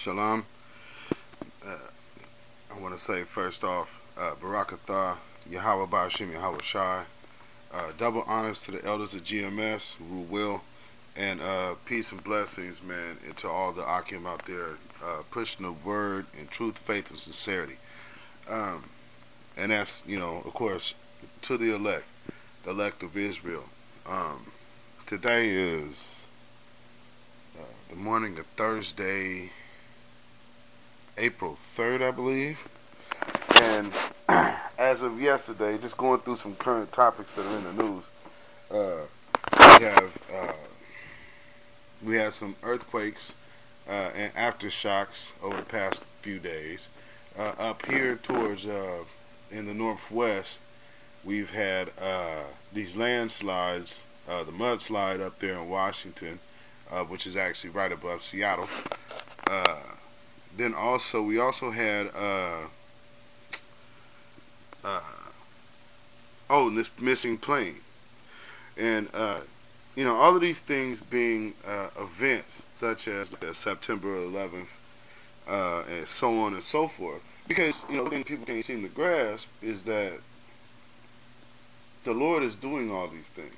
Shalom. I want to say first off, Barakatah, Yahweh Ba'ashim, Yahweh Shai. Double honors to the elders of GMS, who will, and peace and blessings, man, and to all the Akim out there pushing the word in truth, faith, and sincerity. And that's, of course, to the elect of Israel. Today is the morning of Thursday, April 3rd, I believe. And as of yesterday, just going through some current topics that are in the news, we had some earthquakes and aftershocks over the past few days. Up here towards in the northwest, we've had these landslides, the mudslide up there in Washington, which is actually right above Seattle. Then also, we also had this missing plane, and all of these things being events such as September 11th, and so on and so forth. Because the thing people can't seem to grasp is that the Lord is doing all these things.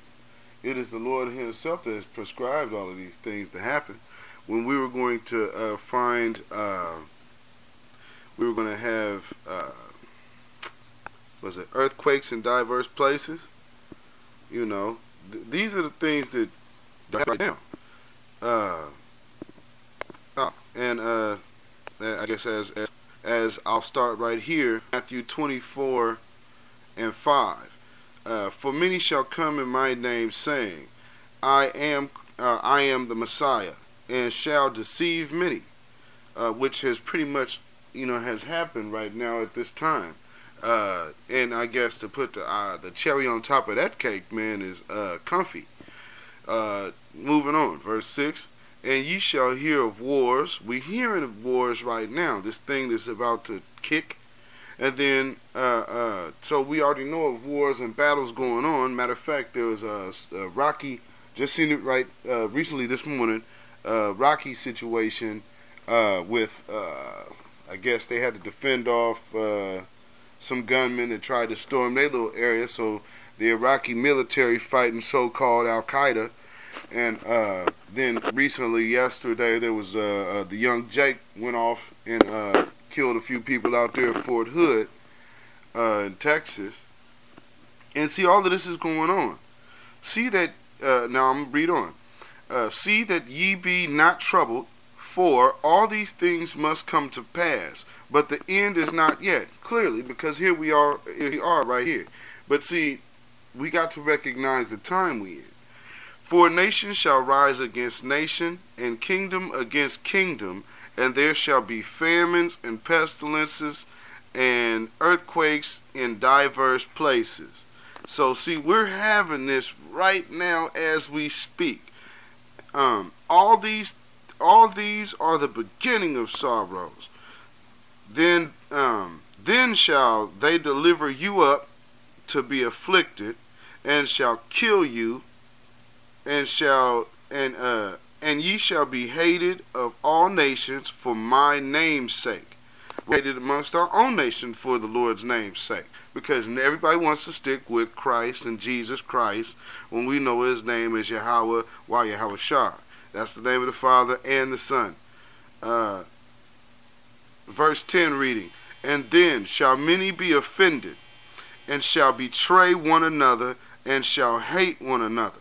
It is the Lord Himself that has prescribed all of these things to happen. When we were going to we were going to have earthquakes in diverse places. These are the things that right now. I guess as I'll start right here, Matthew 24 and 5. For many shall come in my name, saying, I am the Messiah, and shall deceive many, which has pretty much has happened right now at this time. And I guess to put the cherry on top of that cake, man, is comfy. Moving on, verse 6. And ye shall hear of wars. We're hearing of wars right now. This thing that's about to kick. And then, so we already know of wars and battles going on. Matter of fact, there was a Rocky, just seen it right recently this morning, Rocky situation with, I guess they had to defend off some gunmen that tried to storm their little area. So the Iraqi military fighting so-called Al-Qaeda. And then recently, yesterday, there was the young Jake went off and killed a few people out there at Fort Hood in Texas. And see, all of this is going on. See that, now I'm going to read on. See that ye be not troubled, for all these things must come to pass, but the end is not yet. Clearly, because here we are right here. But see, we got to recognize the time we in. For nation shall rise against nation, and kingdom against kingdom, and there shall be famines and pestilences and earthquakes in diverse places. So see, we're having this right now as we speak. All these are the beginning of sorrows. Then shall they deliver you up to be afflicted, and shall kill you, and ye shall be hated of all nations for my name's sake. We're hated amongst our own nation for the Lord's name's sake, because everybody wants to stick with Christ and Jesus Christ when we know His name is Yahweh Yahweh Shai. That's the name of the Father and the Son. Verse 10 reading, and then shall many be offended, and shall betray one another, and shall hate one another.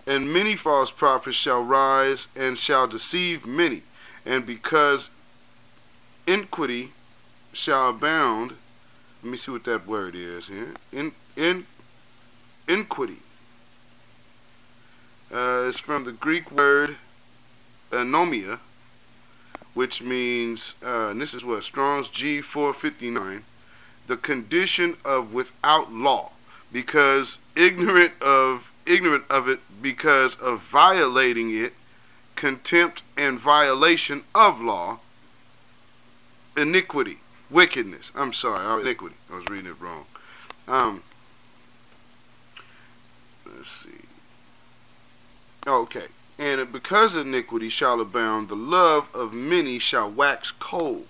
And many false prophets shall rise, and shall deceive many. And because iniquity shall abound, let me see what that word is here. Iniquity. It's from the Greek word anomia, which means, and this is what, Strong's G459, the condition of without law, because ignorant of it, because of violating it, contempt and violation of law, iniquity, wickedness. I'm sorry, iniquity. I was reading it wrong. Let's see. Okay. And because iniquity shall abound, the love of many shall wax cold.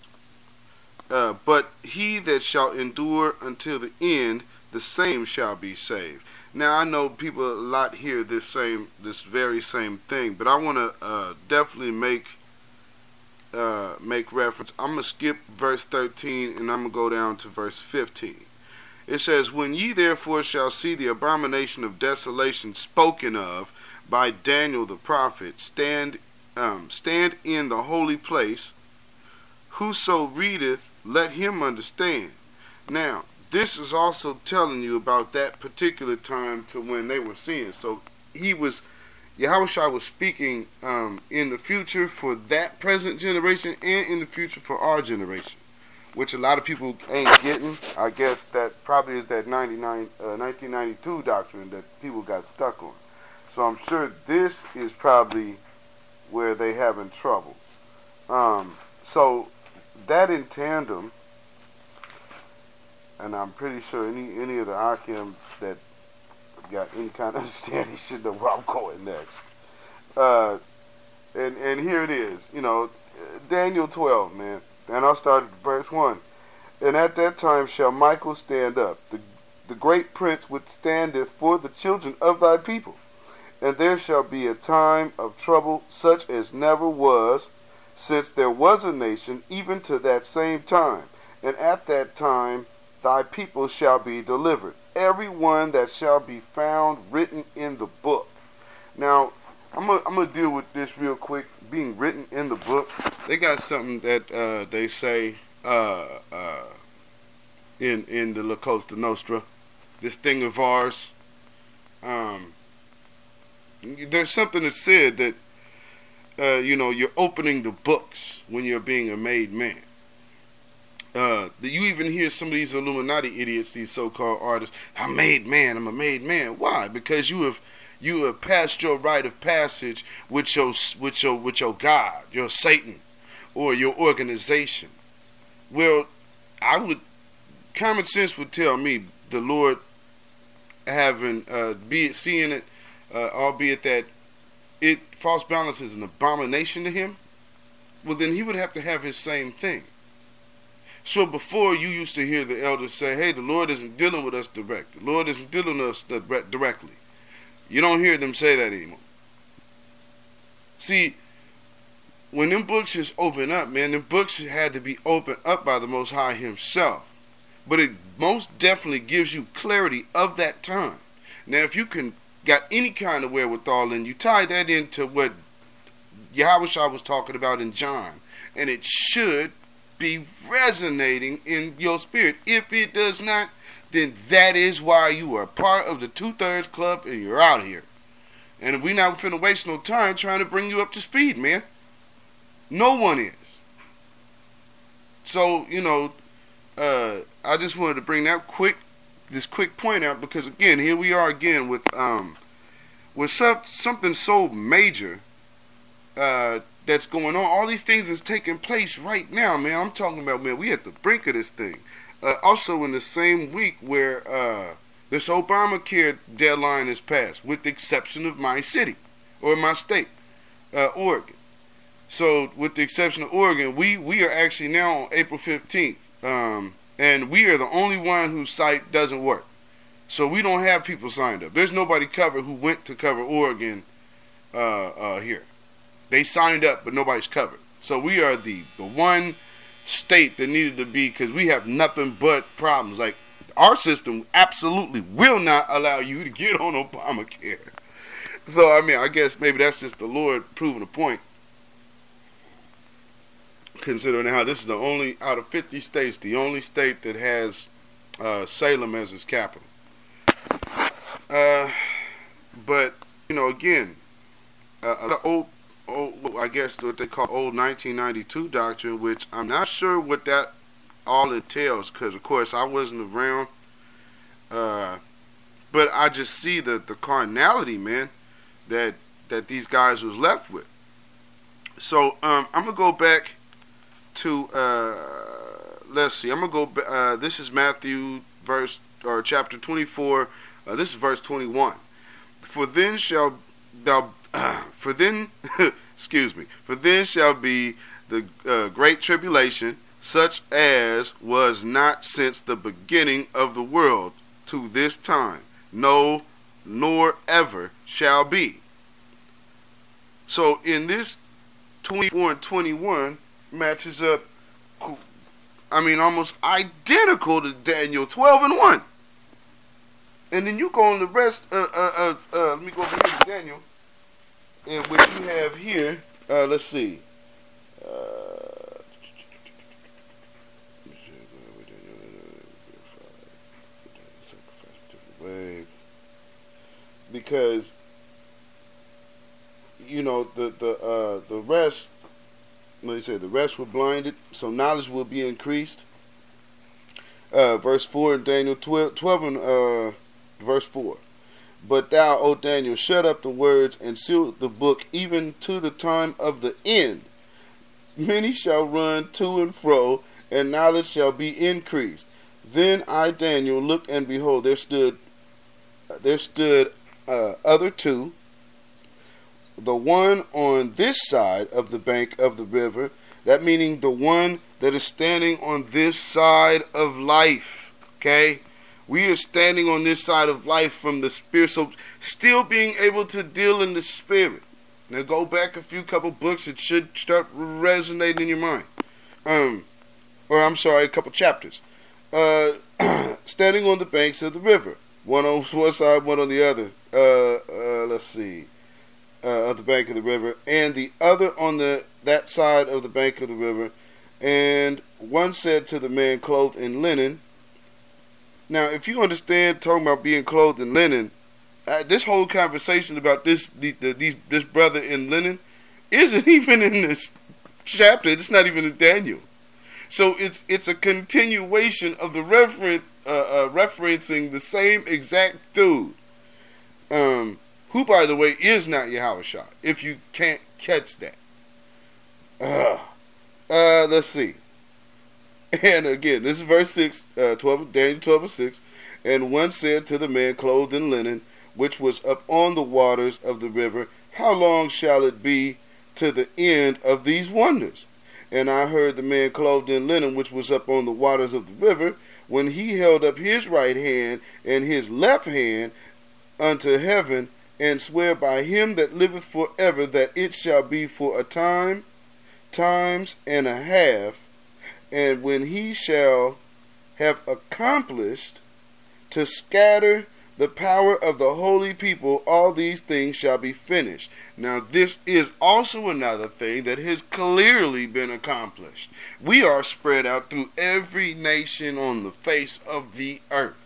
But he that shall endure until the end, the same shall be saved. Now I know people a lot hear this very same thing, but I want to definitely make reference. I'm gonna skip verse 13 and I'm gonna go down to verse 15. It says, "When ye therefore shall see the abomination of desolation spoken of by Daniel the prophet stand in the holy place, whoso readeth, let him understand." Now, this is also telling you about that particular time to when they were seeing. So Yahushua was speaking in the future for that present generation and in the future for our generation, which a lot of people ain't getting. I guess that probably is that 1992 doctrine that people got stuck on. So I'm sure this is probably where they having trouble. So that in tandem, and I'm pretty sure any of the Akim that got any kind of understanding should know where I'm going next. And here it is, Daniel 12, man. And I'll start at verse 1. "And at that time shall Michael stand up, the great prince which standeth for the children of thy people. And there shall be a time of trouble such as never was, since there was a nation, even to that same time. And at that time thy people shall be delivered, every one that shall be found written in the book." Now, I'm gonna deal with this real quick. Being written in the book, they got something that they say in the La Costa Nostra, this thing of ours. There's something that said that you're opening the books when you're being a made man. You even hear some of these Illuminati idiots, these so-called artists, I'm a made man. Why? Because you have passed your rite of passage with your God, your Satan, or your organization. Well, common sense would tell me the Lord having seeing it, albeit that false balance is an abomination to him. Well, then he would have to have his same thing. So before, you used to hear the elders say, "Hey, the Lord isn't dealing with us direct. The Lord isn't dealing with us directly." You don't hear them say that anymore. See, when them books just open up, man, them books had to be opened up by the Most High himself. But it most definitely gives you clarity of that time. Now, if you got any kind of wherewithal and you tie that into what Yahushua was talking about in John, and it should be resonating in your spirit. If it does not, then that is why you are part of the 2/3 club and you're out here. And we're not finna waste no time trying to bring you up to speed, man. No one is. So, I just wanted to bring this quick point out, because again, here we are again with something so major that's going on. All these things is taking place right now, man. I'm talking about, man, we at the brink of this thing. Also in the same week where this Obamacare deadline is passed, with the exception of my city, or my state, Oregon. So with the exception of Oregon, we are actually now on April 15th. And we are the only one whose site doesn't work. So we don't have people signed up. There's nobody covered who went to cover Oregon here. They signed up, but nobody's covered. So we are the one state that needed to be, because we have nothing but problems. Like, our system absolutely will not allow you to get on Obamacare. So, I guess maybe that's just the Lord proving a point. Considering how this is the only, out of 50 states, the only state that has Salem as its capital. But, again, I guess what they call old 1992 doctrine, which I'm not sure what that all entails, because of course I wasn't around, but I just see the carnality, man, that these guys was left with. So I'm gonna go back to let's see, I'm gonna go this is Matthew chapter 24, this is verse 21. "For then shall thou for then excuse me, for then shall be the great tribulation, such as was not since the beginning of the world to this time, no, nor ever shall be. So in this 24 and 21 matches up, I mean, almost identical to Daniel 12 and 1. And then you go on the rest, let me go over here to Daniel, and what you have here, let's see. Because you know the rest, let me say, the rest were blinded, so knowledge will be increased. Verse 4 in Daniel 12 and verse 4. But thou, O Daniel, shut up the words and seal the book even to the time of the end. Many shall run to and fro, and knowledge shall be increased. Then I, Daniel, looked, and behold, there stood other two, the one on this side of the bank of the river, that meaning the one that is standing on this side of life. Okay? We are standing on this side of life from the spirit, so still being able to deal in the spirit. Now go back a couple books, it should start resonating in your mind. Or I'm sorry, a couple chapters. Standing on the banks of the river. One on one side, one on the other. Let's see. Of the bank of the river. And the other on that side of the bank of the river. And one said to the man clothed in linen. Now, if you understand talking about being clothed in linen, this whole conversation about this brother in linen isn't even in this chapter. It's not even in Daniel. So it's a continuation of the referencing the same exact dude, who, by the way, is not Yahushua, if you can't catch that. Let's see. And again, this is verse 6, Daniel 12 and 6. And one said to the man clothed in linen, which was upon the waters of the river, how long shall it be to the end of these wonders? And I heard the man clothed in linen, which was upon the waters of the river, when he held up his right hand and his left hand unto heaven, and swear by him that liveth forever, that it shall be for a time, times and a half, and when he shall have accomplished to scatter the power of the holy people, all these things shall be finished. Now this is also another thing that has clearly been accomplished. We are spread out through every nation on the face of the earth.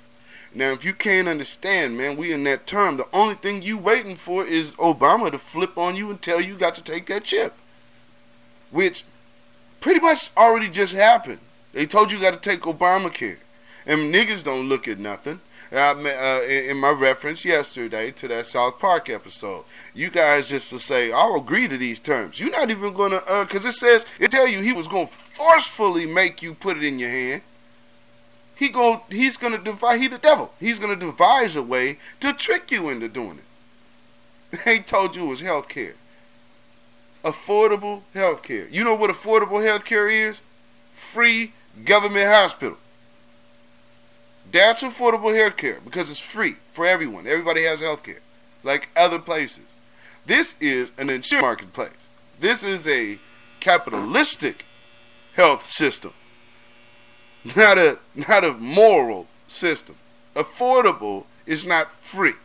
Now if you can't understand, man, we in that term, the only thing you waiting for is Obama to flip on you and tell you got to take that chip. Which pretty much already just happened. They told you got to take Obamacare. And niggas don't look at nothing. In my reference yesterday to that South Park episode, you guys just to say, I'll agree to these terms. You're not even going to, because it tell you he was going to forcefully make you put it in your hand. He's going to devise, he the devil. He's going to devise a way to trick you into doing it. They told you it was health care. Affordable health care. You know what affordable health care is? Free government hospital. That's affordable health care because it's free for everyone. Everybody has health care, like other places. This is an insurance marketplace. This is a capitalistic health system, not a moral system. Affordable is not free.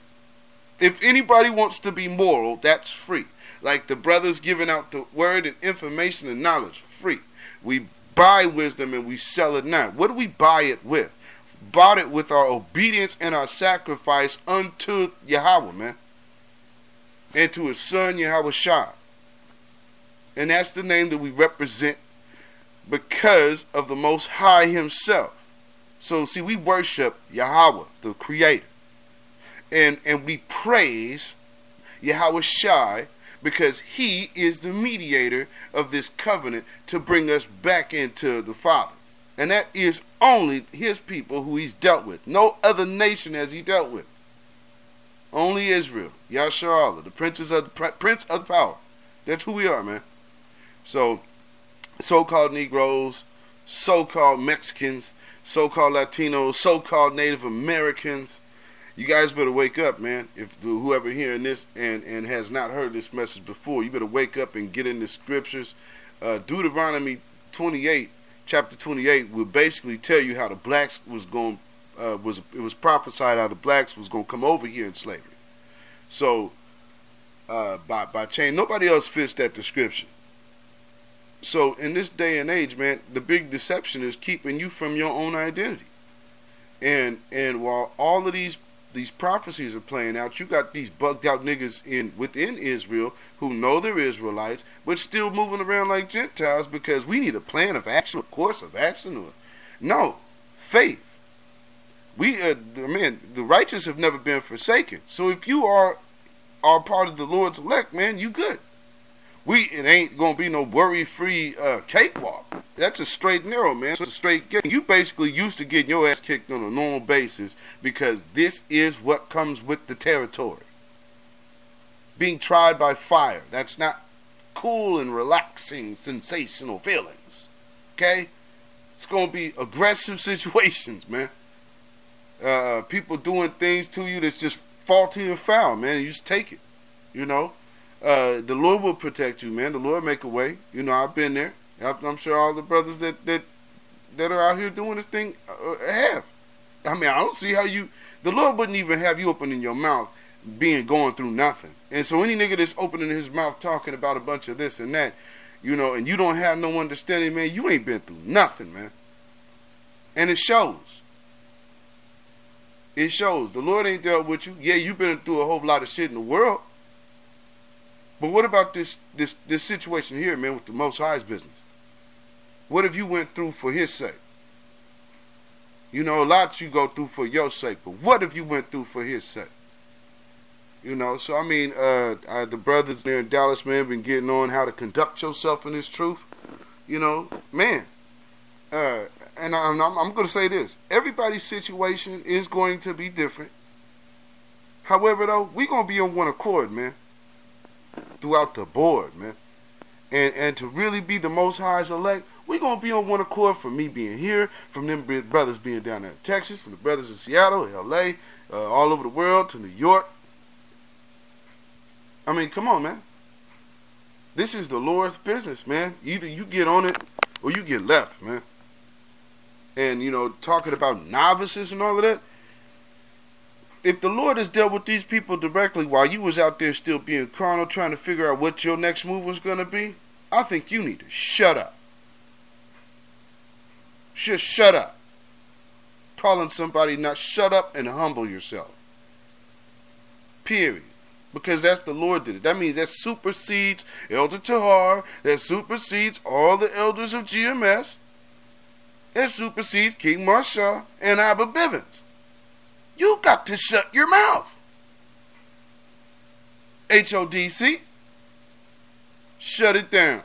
If anybody wants to be moral, that's free. Like the brothers giving out the word and information and knowledge, free. We buy wisdom and we sell it not. What do we buy it with? Bought it with our obedience and our sacrifice unto Yahweh, man. And to his son, Yahushua. And that's the name that we represent because of the Most High himself. So, see, we worship Yahweh, the Creator. And we praise Yahushua because he is the mediator of this covenant to bring us back into the Father. And that is only his people who he's dealt with. No other nation has he dealt with. Only Israel. Yasha Allah, the prince of the power. That's who we are, man. So, so-called Negroes, so-called Mexicans, so-called Latinos, so-called Native Americans, you guys better wake up, man. If whoever hearing this and has not heard this message before, you better wake up and get in the scriptures. Deuteronomy 28, chapter 28, will basically tell you how the blacks was going. It was prophesied how the blacks was going to come over here in slavery. So by chain, nobody else fits that description. So in this day and age, man, the big deception is keeping you from your own identity. And while all of these prophecies are playing out, you got these bugged out niggas within Israel who know they're Israelites, but still moving around like Gentiles because we need a plan of action, a course of action. No, faith. The righteous have never been forsaken. So if you are part of the Lord's elect, man, you good. It ain't gonna be no worry-free cakewalk. That's a straight and narrow, man. It's a straight game. You basically used to getting your ass kicked on a normal basis because this is what comes with the territory. Being tried by fire. That's not cool and relaxing, sensational feelings. Okay? It's gonna be aggressive situations, man. People doing things to you that's just faulty and foul, man. You just take it, you know. The Lord will protect you, man. The Lord make a way. You know, I've been there. I'm sure all the brothers that are out here doing this thing have. I mean, I don't see how the Lord wouldn't even have you opening your mouth going through nothing. And so any nigga that's opening his mouth talking about a bunch of this and that, you know, and you don't have no understanding, man, you ain't been through nothing, man. And it shows. It shows. The Lord ain't dealt with you. Yeah, you've been through a whole lot of shit in the world. But what about this situation here, man, with the Most High's business? What have you went through for His sake? You know, a lot you go through for your sake, but what have you went through for His sake? You know, so I mean, the brothers there in Dallas, man, been getting on how to conduct yourself in this truth. You know, man. And I'm going to say this. Everybody's situation is going to be different. However, though, we're going to be on one accord, man. Throughout the board, man. And to really be the Most High's elect, we're going to be on one accord from me being here, from them brothers being down there in Texas, from the brothers in Seattle, LA, all over the world, to New York. I mean, come on, man. This is the Lord's business, man. Either you get on it or you get left, man. And, you know, talking about novices and all of that. If the Lord has dealt with these people directly while you was out there still being carnal, trying to figure out what your next move was going to be, I think you need to shut up. Just shut up. Calling somebody not shut up and humble yourself. Period. Because that's the Lord did it. That means that supersedes Elder Tahar. That supersedes all the elders of GMS. That supersedes King Marshall and Abba Bivens. You got to shut your mouth. HODC. Shut it down.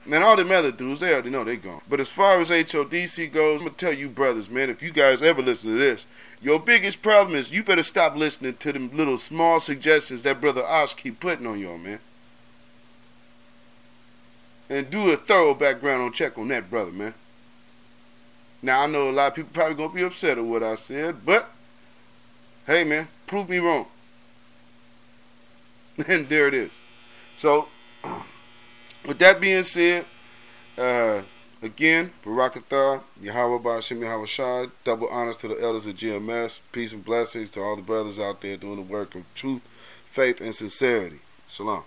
Man, all them other dudes, they already know they gone. But as far as HODC goes, I'm going to tell you brothers, man, if you guys ever listen to this, your biggest problem is you better stop listening to them little small suggestions that Brother Osh keep putting on y'all, man. And do a thorough background check on that brother, man. Now, I know a lot of people probably going to be upset at what I said, but, hey, man, prove me wrong. And there it is. So, with that being said, again, Barakatah, Yahweh Ba'ashim Yahweh Shad, double honors to the elders of GMS, peace and blessings to all the brothers out there doing the work of truth, faith, and sincerity. Shalom.